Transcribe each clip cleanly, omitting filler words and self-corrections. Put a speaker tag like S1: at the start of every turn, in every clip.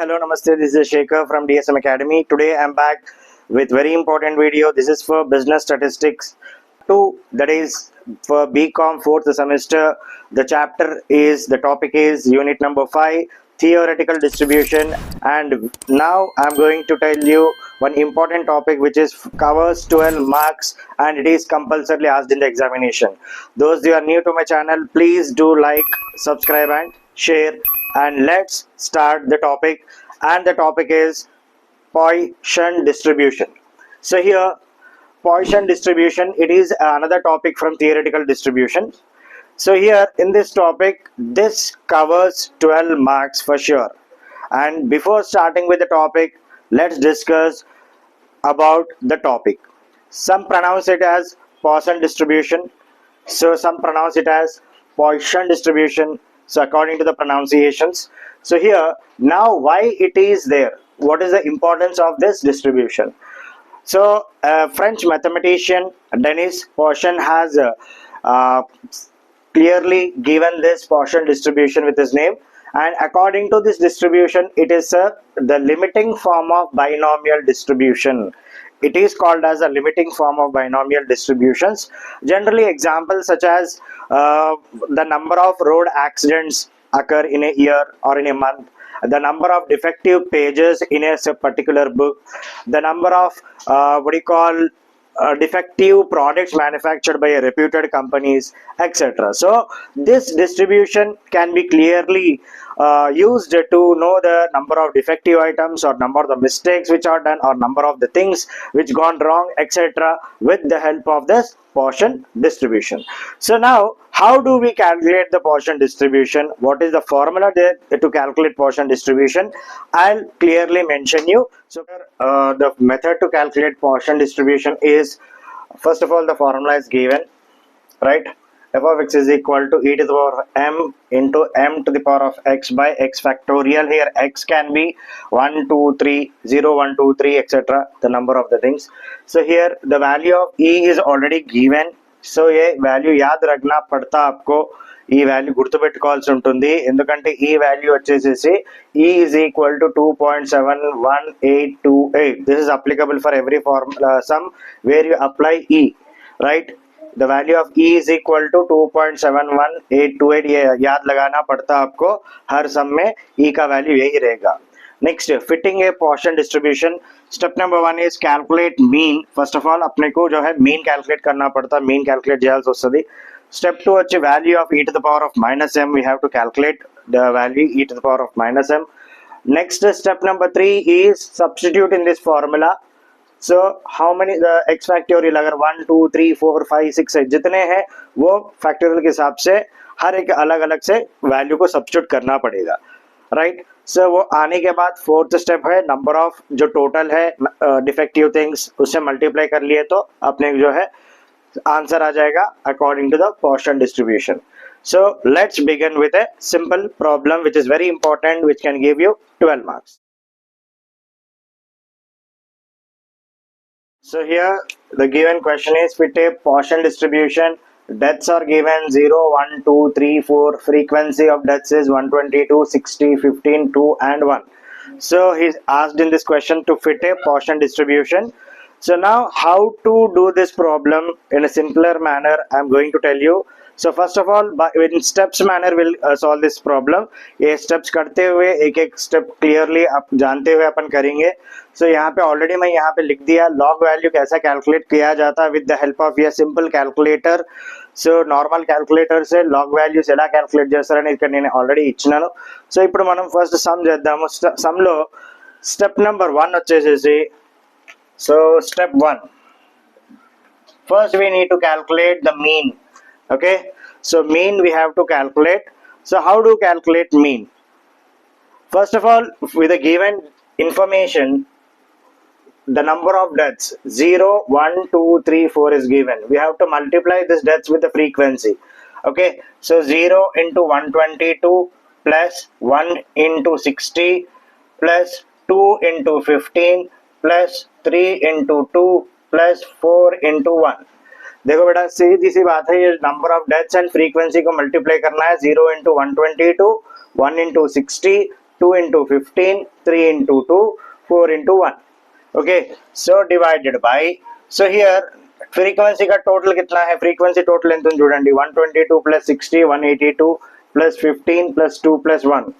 S1: hello, namaste. This is Shekhar from DSM Academy. Today I'm back with very important video. This is for business statistics 2, that is for BCom 4th semester. The topic is unit number 5, theoretical distribution, and now I'm going to tell you one important topic which is covers 12 marks and it is compulsorily asked in the examination. Those who are new to my channel, please do like, subscribe and share, and let's start the topic. And the topic is Poisson distribution. So here, Poisson distribution, it is another topic from theoretical distribution. So here in this topic, this covers 12 marks for sure. And before starting with the topic, let's discuss about the topic. Some pronounce it as Poisson distribution, so some pronounce it as Poisson distribution, so according to the pronunciations. So here, now why it is there, what is the importance of this distribution? So French mathematician Denis Poisson has clearly given this Poisson distribution with his name, and according to this distribution, it is the limiting form of binomial distribution. It is called as a limiting form of binomial distributions. Generally, examples such as the number of road accidents occur in a year or in a month, the number of defective pages in a particular book, the number of defective products manufactured by a reputed companies, etc. So this distribution can be clearly used to know the number of defective items or number of the mistakes which are done or number of the things which gone wrong, etc. with the help of this Poisson distribution. So now, how do we calculate the Poisson distribution? What is the formula there to calculate Poisson distribution? I'll clearly mention you. So the method to calculate Poisson distribution is, first of all, the formula is given, right? F of x is equal to e to the power of m into m to the power of x by x factorial. Here x can be 1, 2, 3, 0, 1, 2, 3, etc. the number of the things. So here the value of e is already given. So ये value याद रखना पड़ता आपको, ఈ value గుర్తుపెట్టుకోవాల్సి ఉంటుంది, ఎందుకంటే ఈ value వచ్చేసేసి e is equal to 2.71828. this is applicable for every formula sum where you apply e, right? The value of e is equal to 2.71828. ये याद लगाना पड़ता आपको, हर सम में e का वैल्यू यही रहेगा. Next, fitting A Poisson distribution. Step number 1 is calculate mean. First of all अपने को जो है मीन कैलकुलेट करना पड़ता, मीन कैलकुलेट చేయాల్సి వస్తుంది. స్టెప్ 2 వచ్చి value of e to the power of minus m. we have to calculate the value e to the power of minus m. next, step number 3 is substitute in this formula. So how many the x factorial, अगर 1, 2, 3, 4, 5, 6 है, जितने हैं वो factorial के हिसाब से हर एक अलग अलग से वैल्यू को सब्स्टिट्यूट करना पड़ेगा, राइट? सो वो आने के बाद फोर्थ स्टेप है नंबर ऑफ जो टोटल है डिफेक्टिव थिंग्स, उससे मल्टीप्लाई कर लिए तो अपने जो है आंसर आ जाएगा according to the Poisson distribution. So let's begin with a simple problem which is very important, which can give you 12 marks. So here the given question is, fit a Poisson distribution. Deaths are given 0, 1, 2, 3, 4. Frequency of deaths is 122, 60, 15, 2 and 1. So he's asked in this question to fit a Poisson distribution. So now how to do this problem in a simpler manner, I'm going to tell you. So first of all, in steps manner we'll solve this problem. ये steps करते हुए एक एक step clearly आप जानते हुए अपन करेंगे. So यहाँ पे already मैं यहाँ पे लिख दिया log value कैसा calculate किया जाता with the help of a simple calculator. So normal calculator से log values ఎలా calculate చేస్తారని ఇక్కడ నేను already ఇచ్చినాను. So ఇప్పుడు మనం first sum చేద్దాము. Sum లో step number 1 వచ్చేసేసి, so step 1, first we need to calculate the mean. Okay, so mean we have to calculate. So how do you calculate mean? First of all, with the given information, the number of deaths 0, 1, 2, 3, 4 is given. We have to multiply this deaths with the frequency. Okay, so 0 into 122 plus 1 into 60 plus 2 into 15 plus 3 into 2 plus 4 into 1. देखो बेटा सीधी सी बात है, ये number of deaths and frequency को multiply करना है. 0 into 122, 1 into 60 2 into 15, 3 into 2, 4 into 1. Okay, so divided by, so here frequency का total कितना है, frequency total ఎంత చూడండి, 122 plus 60, 182 plus 15 plus 2 plus 1,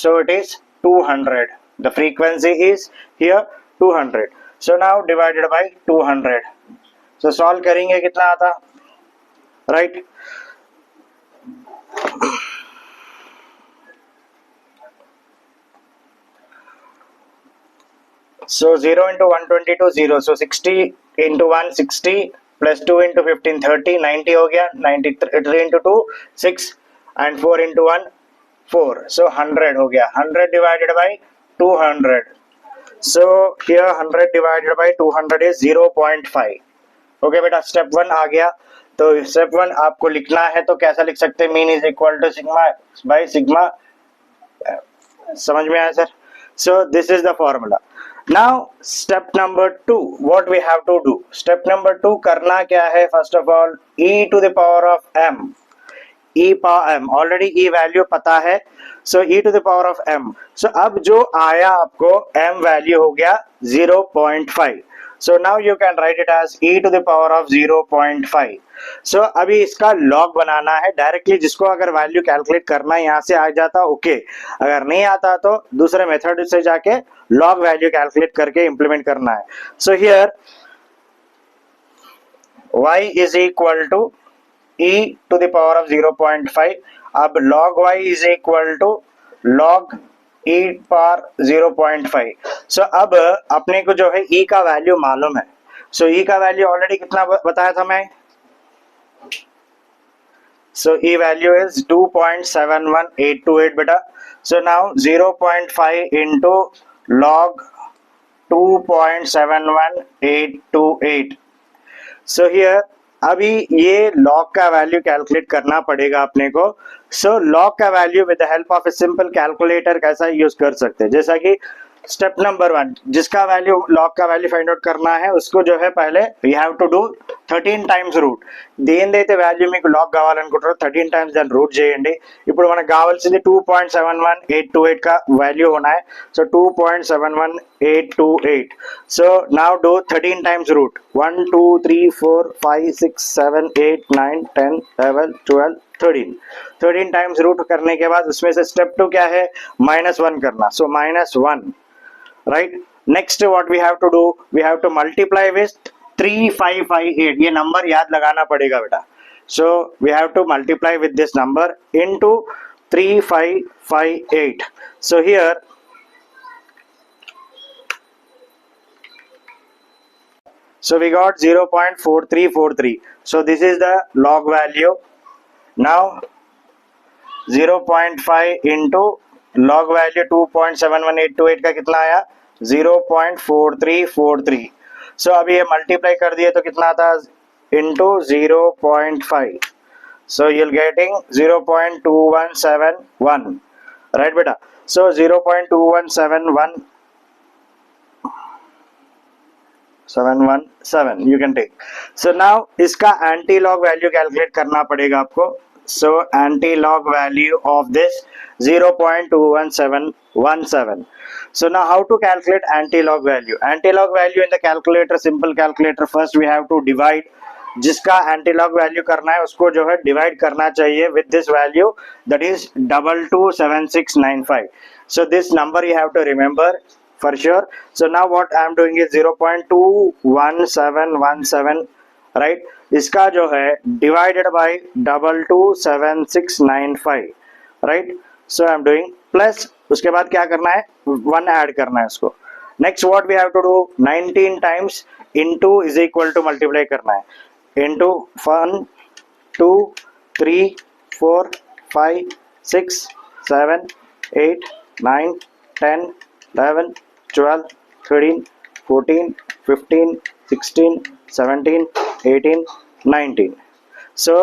S1: so it is 200. The frequency is here 200. So now divided by 200. So solve करेंगे कितना आता, right? So 0 into 122 0, so 60 into 1 60 plus 2 into 15 30, 90 हो गया, 93 into 2 6 and 4 into 1 4, so 100 हो गया. 100 divided by 200. So here 100 divided by 200 is 0.5. Okay बेटा, step 1 आ गया. तो स्टेप 1 आपको लिखना है तो कैसा लिख सकते हैं, mean is equal to sigma by sigma. समझ में आया sir? So this is the formula. Now step number 2, what we have to do. Step number 2 करना क्या है, first of all e to the power of m, e power m, already e value पता है, so e to the power of m. So अब जो आया आपको m value हो गया 0.5. So now you can write it as e to the power of 0.5. So अभी इसका log बनाना है डायरेक्टली, जिसको अगर वैल्यू कैलकुलेट करना है यहाँ से आ जाता ओके, अगर नहीं आता तो दूसरे मेथड से जाके log वैल्यू कैलकुलेट करके इंप्लीमेंट करना है. So here y is equal to e to the power of 0.5. अब log y is equal to log e power 0.5. सो अब अपने को जो है e का वैल्यू मालूम है. सो e का वैल्यू ऑलरेडी कितना बताया था मैं, सो e वैल्यू इज 2.71828 बेटा. So now 0.5 into log 2.71828. So here अभी ये लॉग का वैल्यू कैलकुलेट करना पड़ेगा अपने को. सो लॉग का value with the help of a simple calculator कैसा यूज कर सकते हैं, जैसा कि स्टेप नंबर 1 जिसका वैल्यू लॉग का वैल्यू फाइंड आउट करना है उसको जो है पहले we have to do 13 times root. దేనిదైతే వాల్యూ మీకు లాగ్ కావాలనుకుంటారో 13 టైమ్స్ దాన్ని రూట్ చేయండి. ఇప్పుడు మనకు కావాల్సింది 2.71828 का वैल्यू होना है. So 2.71828. So now do 13 times root. 1 2 3 4 5 6 7 8 9 10 11 12 13. 13 times root करने के बाद उसमें से स्टेप 2 क्या है, -1 करना. So -1, right. Next what we have to do, we have to multiply with 3558. ये नंबर याद लगाना पड़ेगा बेटा. So we have to multiply with this number into 3558. So here so we got 0.4343. so this is the log value. Now 0.5 into log value 2.71828 का कितना आया, 0.4343. सो अभी ये मल्टीप्लाई कर दिए तो कितना था, इंटू 0.5. सो you'll getting 0.2171, राइट बेटा. सो 0.2117 you can take. So now इसका एंटी लॉग वैल्यू कैलकुलेट करना पड़ेगा आपको. So anti log value of this 0.21717. So now how to calculate anti log value? Anti log value in the calculator, simple calculator, first we have to divide. जिसका anti log value करना है उसको जो है divide करना चाहिए with this value, that is 227695. So this number you have to remember for sure. So now what I am doing is 0.21717, right. इसका जो है divided by 227695, right. So I am doing plus, उसके बाद क्या करना है, 1 ऐड करना है उसको. Next what we have to do, 19 times into is equal to multiply करना है, इनटू 1 2 3 4 5 6 7 8 9 10 11 12 13 14 15 16 17 18 19. सो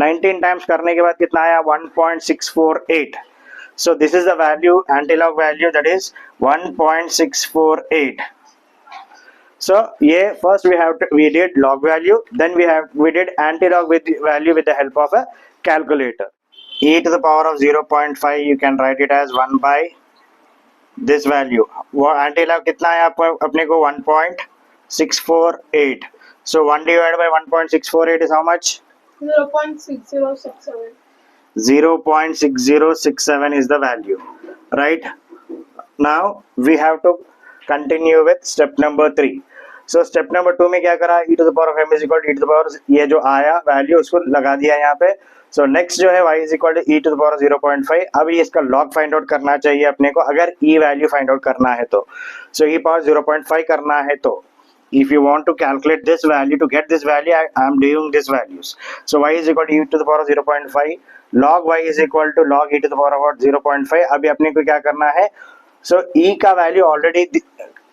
S1: 19 टाइम्स करने के बाद कितना आया, 1.648. So this is the value, antilog value, that is 1.648. So ये first we did log value, then we did anti-log with value with the help of a calculator. E to the power of 0.5 you can write it as 1 by this value, वो anti log कितना है आपको अपने को 1.648. So 1 divided by 1.648 is how much?
S2: 0.6067.
S1: 0.6067 is the value, right? Now we have to continue with step number 3. So step number 2 में क्या करा, e to the power of m is equal to e to the power, ये जो आया value उसको लगा दिया यहाँ पे. So next जो है y is equal to e to the power of 0.5. अभी इसका log find out करना चाहिए अपने को, अगर e वैल्यू find out करना है तो. So e power 0.5 करना है तो if you want to calculate this value, to get this value I am doing these values. So y is equal to e to the power of 0.5, log y is equal to log e to the power of 0.5. अभी अपने को क्या करना है, so e का value already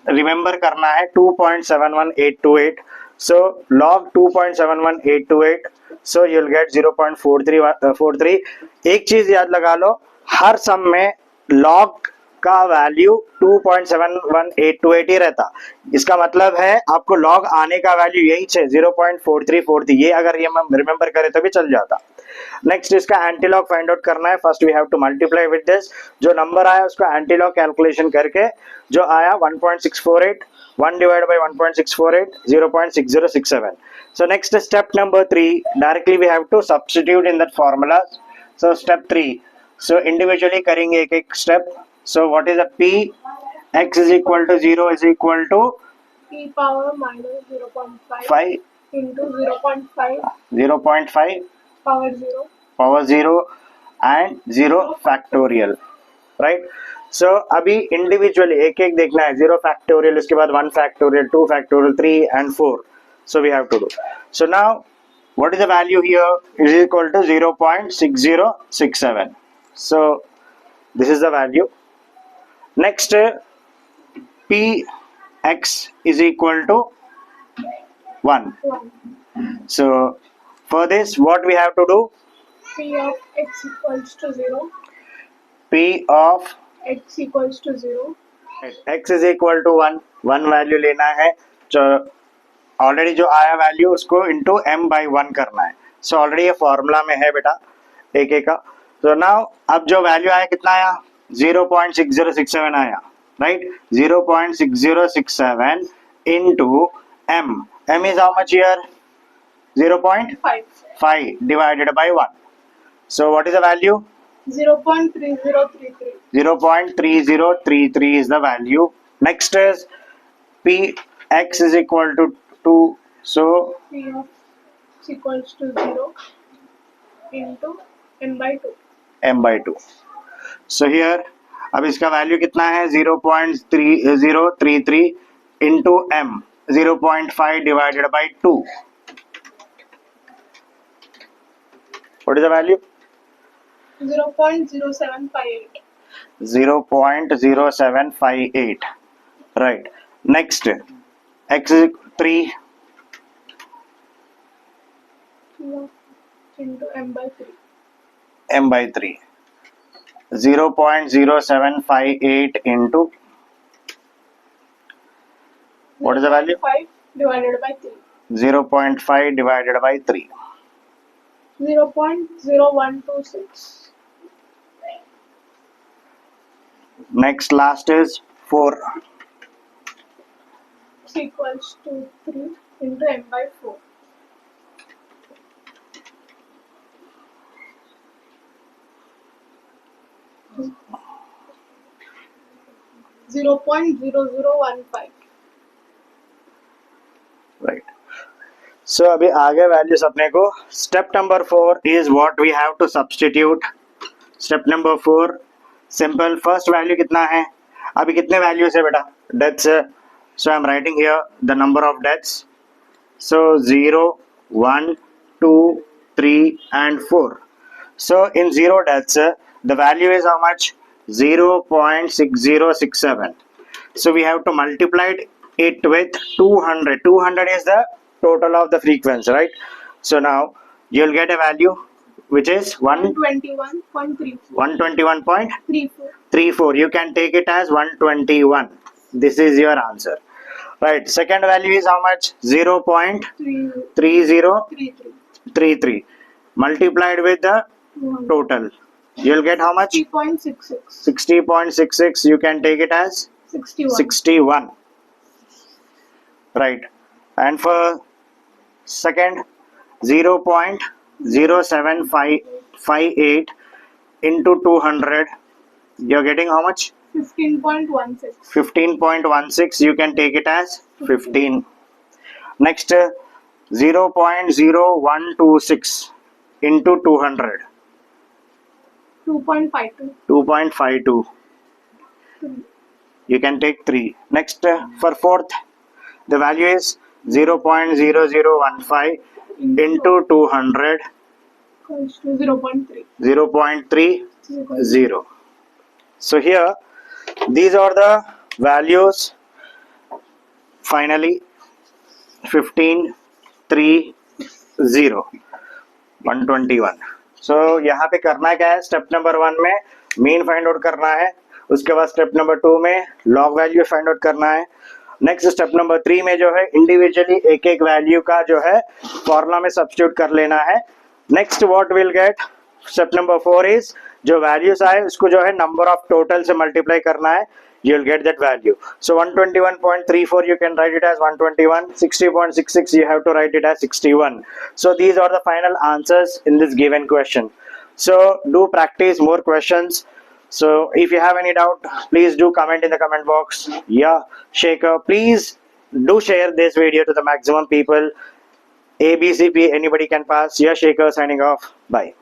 S1: remember करना है 2.71828. so log 2.71828, so you'll get 0.43. एक चीज याद लगा लो, हर सम में log का वैल्यू 2.71828 ही रहता. इसका मतलब है आपको log आने का वैल्यू यही है 0.4343. ये अगर ये हम रिमेंबर करें तो भी चल जाता. नेक्स्ट इसका एंटीलॉग फाइंड आउट करना है. First we have to multiply with this. जो नंबर आया उसका एंटीलॉग कैलकुलेशन करके जो आया 1.648, 1 divided by 1.648, 0.6067. So next step number 3, directly we have to substitute in that formula. So step 3, so individually करेंगे एक एक step. So what is a p? X is equal to 0 is equal to
S2: P power minus 0.5
S1: 5
S2: into 0.5
S1: power
S2: 0
S1: and 0 factorial, right? So अभी individually एक एक देखना है. 0 factorial, उसके बाद 1 factorial, 2 factorial, 3 and 4. So we have to do. So now what is the value here? It is equal to 0.6067. So this is the value. Next p x is equal to 1.
S2: 1.
S1: So for this what we have to do?
S2: P of x equals to 0.
S1: P of
S2: X equals to 0.
S1: x is equal to 1. 1 value लेना है. जो already जो आया value उसको into m by 1 करना है. So already ये formula में है बेटा एक एक का. तो नाउ अब जो वैल्यू आया कितना आया, 0.6067 आया, right? 0.6067 into m. m is how much here? 0.5 divided by 1. So what is the value?
S2: 0.3033.
S1: 0.3033 is the value. Next is p x is equal to 2. So
S2: P of x equals to 0 into m by 2.
S1: m by 2. So here अब इसका value कितना है, 0.3033 into m, 0.5 divided by 2. What is the value?
S2: 0.0758.
S1: 0.0758, right? Next x is 3
S2: into m by 3.
S1: m by 3. 0.0758 into what is the value?
S2: 5 divided by 3.
S1: 0.5 divided by 3.
S2: 0.0126.
S1: Next last is 4.
S2: X equals to 3 into m by 4. 0.0015.
S1: Right. So अभी आगे values अपने को. Step number 4 is what we have to substitute. Step number 4 simple. First value कितना है, अभी कितने values है बेटा, deaths. So I am writing here the number of deaths. So 0 1 2 3 and 4. So in 0 deaths the value is how much, 0.6067. So we have to multiply it with 200. 200 is the total of the frequency, right? So now you'll get a value which is
S2: 121.34.
S1: 121.34. You can take it as 121. This is your answer, right? Second value is how much, 0.3033 multiplied with the total You'll get how much?
S2: 60.66.
S1: 60.66. You can take it as
S2: 61.
S1: 61. Right. And for second, 0.07558 into 200. You're getting how much?
S2: 15.16.
S1: 15.16. You can take it as 15. Next, 0.0126 into 200.
S2: 2.52.
S1: 2.52. You can take 3. Next, for fourth, the value is 0.0015 into 200.
S2: Equals to 0.3.
S1: 0.30. So here, these are the values. Finally, 15, 3, 0, 121. So यहाँ पे करना क्या है? Step number 1 में mean find out करना है, उसके बाद स्टेप नंबर 2 में लॉग वैल्यू फाइंड आउट करना है. नेक्स्ट स्टेप नंबर 3 में जो है इंडिविजुअली एक एक वैल्यू का जो है फॉर्मूला में सब्स्टिट्यूट कर लेना है. Next what will get, step number 4 is जो वैल्यूज आए उसको जो है नंबर ऑफ टोटल से मल्टीप्लाई करना है. You will get that value. So 121.34 you can write it as 121. 60.66 you have to write it as 61. So these are the final answers in this given question. So do practice more questions. So if you have any doubt, please do comment in the comment box. Yeah, Shaker, please do share this video to the maximum people. ABCP, anybody can pass. Yeah, Shaker signing off. Bye.